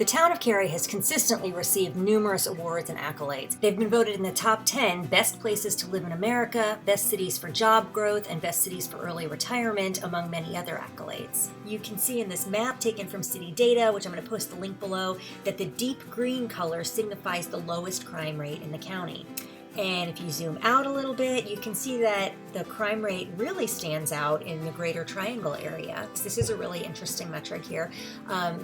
The town of Cary has consistently received numerous awards and accolades. They've been voted in the top 10 best places to live in America, best cities for job growth, and best cities for early retirement, among many other accolades. You can see in this map taken from city data, which I'm going to post the link below, that the deep green color signifies the lowest crime rate in the county. And if you zoom out a little bit, you can see that the crime rate really stands out in the Greater Triangle area. This is a really interesting metric here.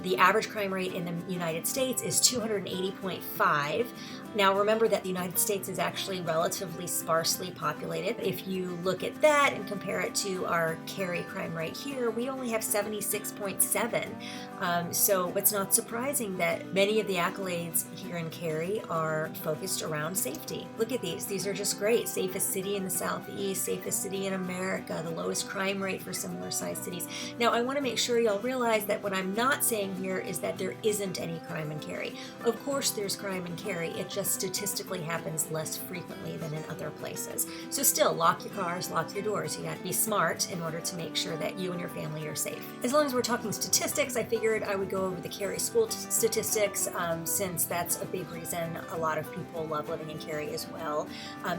The average crime rate in the United States is 280.5. Now remember that the United States is actually relatively sparsely populated. If you look at that and compare it to our Cary crime rate here, we only have 76.7. So it's not surprising that many of the accolades here in Cary are focused around safety. Look at these. These are just great. Safest city in the Southeast, safest city in America, the lowest crime rate for similar sized cities. Now I want to make sure y'all realize that what I'm not saying here is that there isn't any crime in Cary. Of course there's crime in Cary. It just statistically happens less frequently than in other places. So still, lock your cars, lock your doors. You got to be smart in order to make sure that you and your family are safe. As long as we're talking statistics, I figured I would go over the Cary school statistics since that's a big reason a lot of people love living in Cary as well.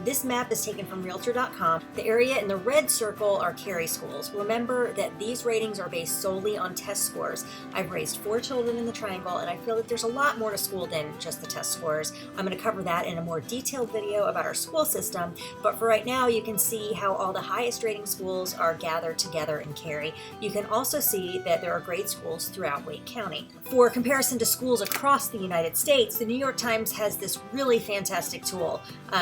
This map is taken from Realtor.com. The area in the red circle are Cary schools. Remember that these ratings are based solely on test scores. I've raised 4 children in the triangle, and I feel that there's a lot more to school than just the test scores. I'm going to cover that in a more detailed video about our school system, but for right now you can see how all the highest rating schools are gathered together in Cary. You can also see that there are great schools throughout Wake County. For comparison to schools across the United States, the New York Times has this really fantastic tool.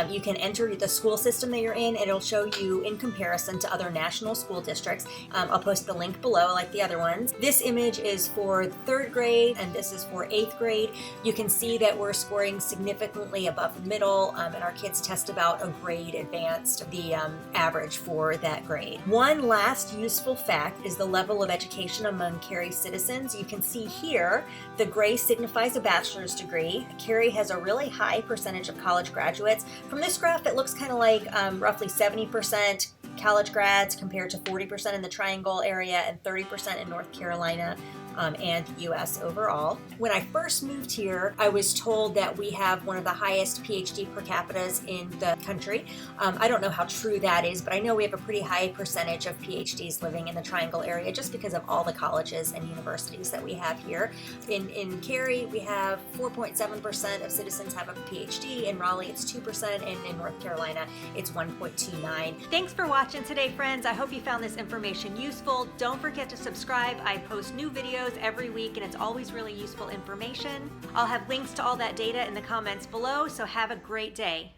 You can enter the school system that you're in, and it'll show you in comparison to other national school districts. I'll post the link below like the other ones. This image is for 3rd grade and this is for 8th grade. You can see that we're scoring significantly above the middle, and our kids test about a grade advanced the average for that grade. One last useful fact is the level of education among Cary citizens. You can see here the gray signifies a bachelor's degree. Cary has a really high percentage of college graduates. From this graph, it looks kind of like roughly 70% college grads compared to 40% in the Triangle area and 30% in North Carolina. And the U.S. overall. When I first moved here, I was told that we have one of the highest PhD per capitas in the country. I don't know how true that is, but I know we have a pretty high percentage of PhDs living in the Triangle area just because of all the colleges and universities that we have here. In Cary, we have 4.7% of citizens have a PhD. In Raleigh, it's 2%, and in North Carolina, it's 1.29. Thanks for watching today, friends. I hope you found this information useful. Don't forget to subscribe. I post new videos every week, and it's always really useful information. I'll have links to all that data in the comments below, so have a great day.